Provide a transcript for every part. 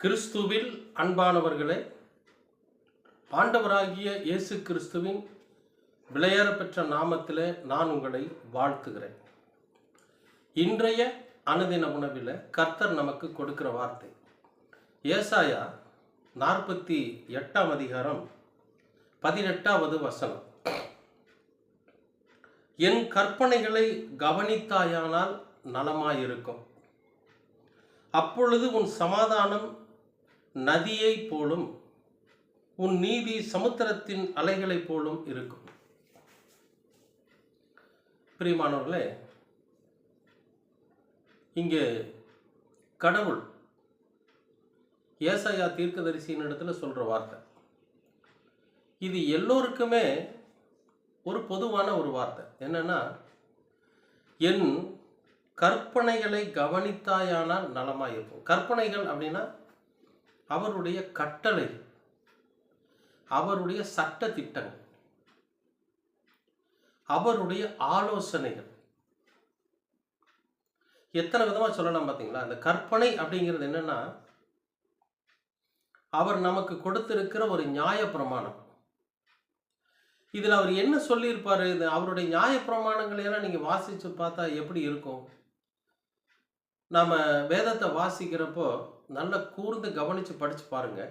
கிறிஸ்துவில் அன்பானவர்களே, ஆண்டவராகிய இயேசு கிறிஸ்துவின் விலையேறப்பெற்ற நாமத்திலே நான் உங்களை வாழ்த்துகிறேன். இன்றைய அனுதின உணவில் கர்த்தர் நமக்கு கொடுக்கிற வார்த்தை ஏசாயா 48 அதிகாரம் 18வது வசனம். என் கற்பனைகளை கவனித்தாயானால் நலமாயிருக்கும், அப்பொழுது உன் சமாதானம் நதியைப் போலும் உன் நீதி சமுத்திரத்தின் அலைகளைப் போலும் இருக்கும். பிரியமானவர்களே, இங்கே கடவுள் ஏசாயா தீர்க்கதரிசியின் இடத்துல சொல்ற வார்த்தை இது எல்லோருக்குமே ஒரு பொதுவான ஒரு வார்த்தை. என்னன்னா, என் கற்பனைகளை கவனித்தாயானால் நலமாயிருக்கும். கற்பனைகள் அப்படின்னா அவருடைய கட்டளை, அவருடைய சட்ட திட்டங்கள், அவருடைய ஆலோசனைகள். எத்தனை விதமா சொல்லலாம் பார்த்தீங்களா? அந்த கற்பனை அப்படிங்கிறது என்னன்னா, அவர் நமக்கு கொடுத்திருக்கிற ஒரு நியாய பிரமாணம். இதில் அவர் என்ன சொல்லியிருப்பாரு? அவருடைய நியாய பிரமாணங்களை எல்லாம் நீங்க வாசிச்சு பார்த்தா எப்படி இருக்கும்? நாம வேதத்தை வாசிக்கிறப்போ நல்ல கூர்ந்து கவனிச்சு படிச்சு பாருங்க.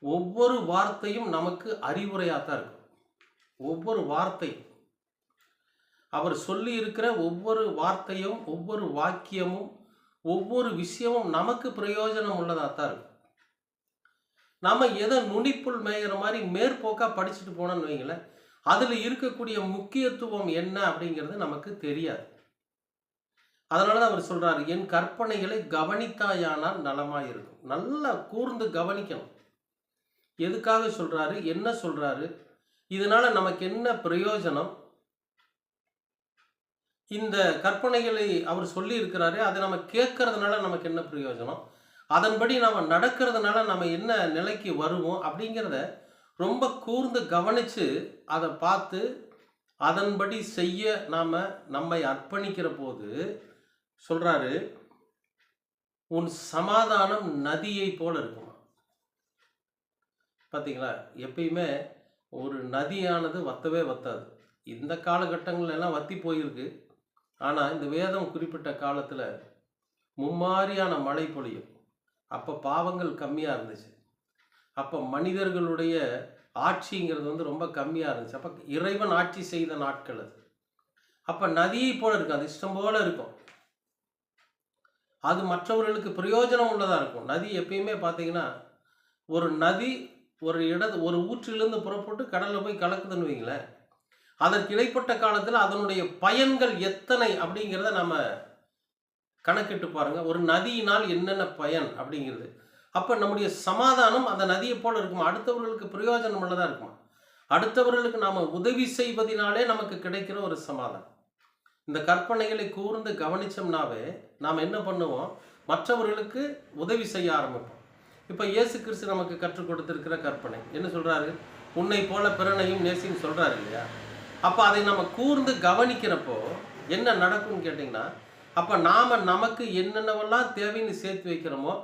ஒவ்வொரு வார்த்தையும் நமக்கு அறிவுரையாத்தான் இருக்கும். ஒவ்வொரு வார்த்தை, அவர் சொல்லி இருக்கிற ஒவ்வொரு வார்த்தையும், ஒவ்வொரு வாக்கியமும், ஒவ்வொரு விஷயமும் நமக்கு பிரயோஜனம் உள்ளதாத்தான் இருக்கும். நாம எதை நுனிப்புள் மேயிற மாதிரி மேற்போக்கா படிச்சுட்டு போனோம்னு வைங்களேன், அதுல இருக்கக்கூடிய முக்கியத்துவம் என்ன அப்படிங்கிறது நமக்கு தெரியாது. அதனாலதான் அவர் சொல்றாரு, என் கற்பனைகளை கவனித்தாயானால் நலமாயிருக்கும். நல்லா கூர்ந்து கவனிக்கணும். எதுக்காக சொல்றாரு, என்ன சொல்றாரு, இதனால நமக்கு என்ன பிரயோஜனம், இந்த கற்பனைகளை அவர் சொல்லி இருக்கிறாரு, அதை நம்ம கேட்கறதுனால நமக்கு என்ன பிரயோஜனம், அதன்படி நம்ம நடக்கிறதுனால நம்ம என்ன நிலைக்கு வருவோம் அப்படிங்கிறத ரொம்ப கூர்ந்து கவனிச்சு அதை பார்த்து அதன்படி செய்ய நம்மை அர்ப்பணிக்கிற போது சொல்றாரு, உன் சமாதானம் நதியை போல இருக்குமா. பார்த்தீங்களா? எப்பயுமே ஒரு நதியானது வத்தவே வத்தாது. இந்த காலகட்டங்கள்ல எல்லாம் வத்தி போயிருக்கு. ஆனா இந்த வேதம் குறிப்பிட்ட காலத்துல மும்மாரியான மழை பொழியும். அப்ப பாவங்கள் கம்மியா இருந்துச்சு. அப்ப மனிதர்களுடைய ஆட்சிங்கிறது ரொம்ப கம்மியா இருந்துச்சு. அப்ப இறைவன் ஆட்சி செய்த நாட்கள் அது. அப்ப நதியை போல இருக்கும், அது இஷ்டம் போல இருக்கும். அது மற்றவர்களுக்கு பிரயோஜனம் உள்ளதா இருக்கும். நதி எப்பயுமே பார்த்தீங்கன்னா, ஒரு நதி ஒரு ஊற்றிலிருந்து புறப்பட்டு கடல்ல போய் கலக்குதுன்னு வைங்களேன், அதற்கு இடைப்பட்ட காலத்தில் அதனுடைய பயன்கள் எத்தனை அப்படிங்கிறத நம்ம கணக்கிட்டு பாருங்க. ஒரு நதியினால் என்னென்ன பயன் அப்படிங்கிறது. அப்ப நம்முடைய சமாதானம் அந்த நதியை போல இருக்குமா, அடுத்தவர்களுக்கு பிரயோஜனம் உள்ளதா இருக்குமா, அடுத்தவர்களுக்கு நாம உதவி செய்வதனாலே நமக்கு கிடைக்கிற ஒரு சமாதானம். இந்த கற்பனைகளை கூர்ந்து கவனிச்சோம்னாவே நாம் என்ன பண்ணுவோம், மற்றவர்களுக்கு உதவி செய்ய ஆரம்பிப்போம். இப்போ இயேசு கிறிஸ்து நமக்கு கற்றுக் கொடுத்திருக்கிற கற்பனை என்ன சொல்றாரு, உன்னை போல பிறனையும் நேசின்னு சொல்றாரு இல்லையா? அப்ப அதை நம்ம கூர்ந்து கவனிக்கிறப்போ என்ன நடக்கும்னு கேட்டிங்கன்னா, அப்ப நமக்கு என்னென்னவெல்லாம் தேவைன்னு சேர்த்து வைக்கிறோமோ,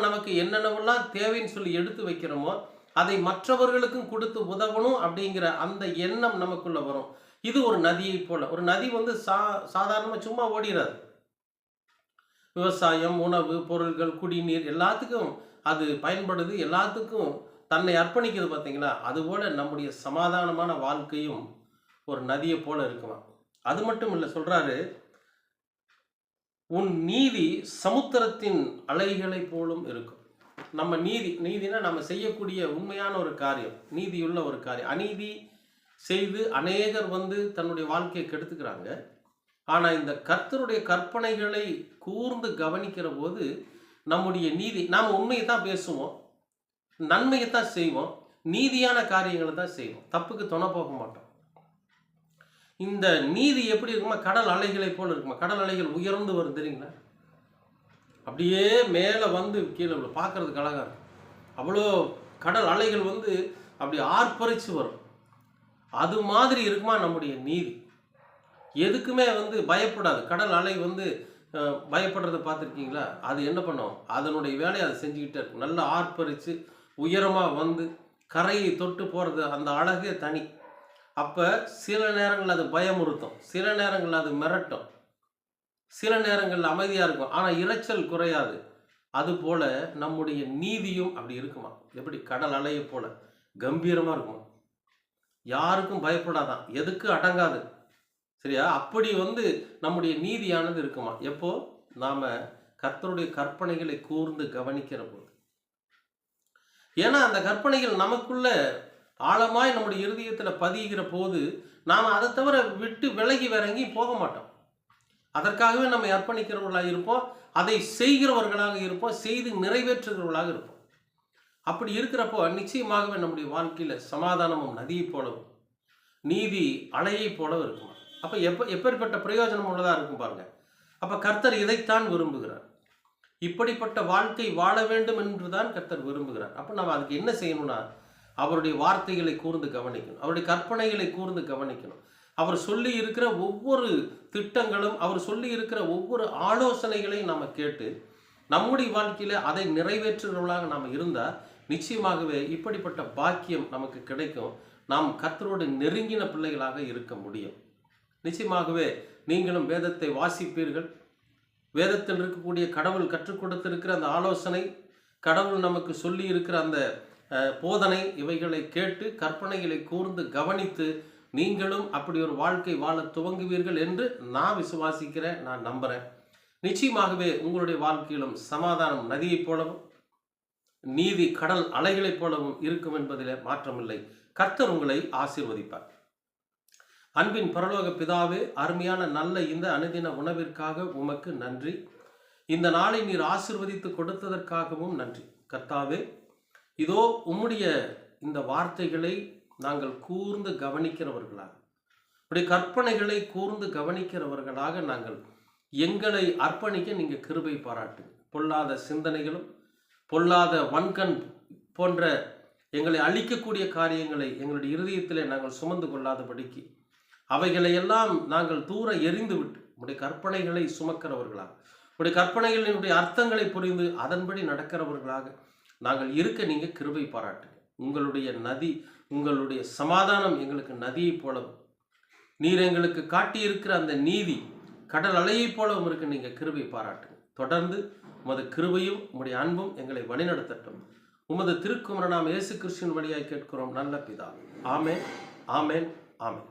நமக்கு என்னென்னவெல்லாம் தேவைன்னு சொல்லி எடுத்து வைக்கிறோமோ, அதை மற்றவர்களுக்கும் கொடுத்து உதவணும் அப்படிங்கிற அந்த எண்ணம் நமக்குள்ள வரும். இது ஒரு நதியை போல. ஒரு நதி சாதாரணமா சும்மா ஓடிடாது. விவசாயம், உணவு, பொருள்கள், குடிநீர் எல்லாத்துக்கும் அது பயன்படுது, எல்லாத்துக்கும் தன்னை அர்ப்பணிக்குது. பார்த்தீங்களா? அதுபோல நம்முடைய சமாதானமான வாழ்க்கையும் ஒரு நதியை போல இருக்குமா. அது மட்டும் இல்லை, சொல்றாரு, உன் நீதி சமுத்திரத்தின் அலைகளை போலும் இருக்கும். நம்ம நீதினா நம்ம செய்யக்கூடிய உண்மையான ஒரு காரியம், நீதியுள்ள ஒரு காரியம். அநீதி செய்து அநேகர் தன்னுடைய வாழ்க்கையை கெடுத்துக்கிறாங்க. ஆனா இந்த கர்த்தருடைய கற்பனைகளை கூர்ந்து கவனிக்கிற போது நம்முடைய நீதி, நாம உண்மையை தான் பேசுவோம், நன்மையை தான் செய்வோம், நீதியான காரியங்களை தான் செய்வோம், தப்புக்கு துணை போக மாட்டோம். இந்த நீதி எப்படி இருக்குமா, கடல் அலைகளை போல இருக்குமா. கடல் அலைகள் உயர்ந்து வரும் தெரியுங்களா, அப்படியே மேலே கீழே பார்க்கறதுக்கு அழகா இருக்கும். அவ்வளோ கடல் அலைகள் அப்படி ஆர்ப்பரிச்சு வரும். அது மாதிரி இருக்குமா நம்முடைய நீதி. எதுக்குமே பயப்படாது. கடல் அலை பயப்படுறத பார்த்துருக்கீங்களா? அது என்ன பண்ணும்? அதனுடைய வேலையை அது செஞ்சுக்கிட்டே இருக்கும். நல்லா ஆர்ப்பரித்து உயரமாக வந்து கரையை தொட்டு போகிறது, அந்த அழகே தனி. அப்போ சில நேரங்கள் அது பயமுறுத்தும், சில நேரங்கள் அது மிரட்டும், சில நேரங்கள் அமைதியாக இருக்கும். ஆனால் இரைச்சல் குறையாது. அதுபோல நம்முடைய நீதியும் அப்படி இருக்குமா? எப்படி? கடல் அலையை போல கம்பீரமாக இருக்குமா? யாருக்கும் பயப்படாதான், எதுக்கு அடங்காது. சரியா? அப்படி வந்து நம்முடைய நீதியானது இருக்குமா? எப்போ? நாம கர்த்தருடைய கற்பனைகளை கூர்ந்து கவனிக்கிற போது. ஏன்னா அந்த கற்பனைகள் நமக்குள்ள ஆழமாய் நம்முடைய இருதயத்தில் பதிகிற போது நாம் அதை தவிர விட்டு விலகி வேற எங்கேயும் போக மாட்டோம். அதற்காகவே நம்ம அர்ப்பணிக்கிறவர்களாக இருப்போம், அதை செய்கிறவர்களாக இருப்போம், செய்து நிறைவேற்றுகிறவர்களாக இருப்போம். அப்படி இருக்கிறப்போ நிச்சயமாகவே நம்முடைய வாழ்க்கையில் சமாதானமும் நதியை போலவும் நீதி அலையை போலவும் இருக்குமா? அப்போ எப்பேற்பட்ட பிரயோஜனம் உள்ளதாக இருக்கும் பாருங்க. அப்போ கர்த்தர் இதைத்தான் விரும்புகிறார். இப்படிப்பட்ட வாழ்க்கை வாழ வேண்டும் என்றுதான் கர்த்தர் விரும்புகிறார். அப்போ நம்ம அதுக்கு என்ன செய்யணும்னா, அவருடைய வார்த்தைகளை கூர்ந்து கவனிக்கணும், அவருடைய கற்பனைகளை கூர்ந்து கவனிக்கணும். அவர் சொல்லி இருக்கிற ஒவ்வொரு திட்டங்களும், அவர் சொல்லி இருக்கிற ஒவ்வொரு ஆலோசனைகளையும் நாம் கேட்டு நம்முடைய வாழ்க்கையில் அதை நிறைவேற்றுகிறவர்களாக நாம் இருந்தால் நிச்சயமாகவே இப்படிப்பட்ட பாக்கியம் நமக்கு கிடைக்கும். நாம் கர்த்தரோடு நெருங்கின பிள்ளைகளாக இருக்க முடியும். நிச்சயமாகவே நீங்களும் வேதத்தை வாசிப்பீர்கள். வேதத்தில் இருக்கக்கூடிய கடவுள் கற்றுக் கொடுத்திருக்கிற அந்த ஆலோசனை, கடவுள் நமக்கு சொல்லி இருக்கிற அந்த போதனை, இவைகளை கேட்டு கற்பனைகளை கூர்ந்து கவனித்து நீங்களும் அப்படி ஒரு வாழ்க்கை வாழ துவங்குவீர்கள் என்று நான் விசுவாசிக்கிறேன், நான் நம்புகிறேன். நிச்சயமாகவே உங்களுடைய வாழ்க்கையிலும் சமாதானம் நதியைப் போலவும் நீதி கடல் அலைகளைப் போலவும் இருக்கும் என்பதில் மாற்றமில்லை. கர்த்தர் உங்களை ஆசீர்வதிப்பார். அன்பின் பரலோக பிதாவே, அருமையான நல்ல இந்த அனுதின உணவிற்காக உமக்கு நன்றி. இந்த நாளை நீர் ஆசீர்வதித்து கொடுத்ததற்காகவும் நன்றி. கர்த்தாவே, இதோ உம்முடைய இந்த வார்த்தைகளை நாங்கள் கூர்ந்து கவனிக்கிறவர்களாக, இப்படி கற்பனைகளை கூர்ந்து கவனிக்கிறவர்களாக நாங்கள் எங்களை அர்ப்பணிக்க நீங்கள் கிருபை பாராட்டு. பொல்லாத சிந்தனைகளும் பொல்லாத வன்கண் போன்ற எங்களை அழிக்கக்கூடிய காரியங்களை எங்களுடைய இருதயத்திலே நாங்கள் சுமந்து கொள்ளாதபடிக்கு அவைகளையெல்லாம் நாங்கள் தூர எறிந்துவிட்டு உடைய கற்பனைகளை சுமக்கிறவர்களாக, உடைய கற்பனைகளினுடைய அர்த்தங்களை புரிந்து அதன்படி நடக்கிறவர்களாக நாங்கள் இருக்க நீங்கள் கிருபை பாராட்டுங்க. உங்களுடைய நதி, உங்களுடைய சமாதானம் எங்களுக்கு நதியை போலவும், நீர் எங்களுக்கு காட்டியிருக்கிற அந்த நீதி கடல் அலையை போலவும் இருக்க நீங்கள் கிருபை பாராட்டுங்க. தொடர்ந்து உமது கிருபையும் உம்முடைய அன்பும் எங்களை வழிநடத்தட்டும். உமது திருக்குமரனாம் இயேசு கிறிஸ்துவின் வழியாய் கேட்கிறோம் நல்ல பிதாவே. ஆமென், ஆமென், ஆமென்.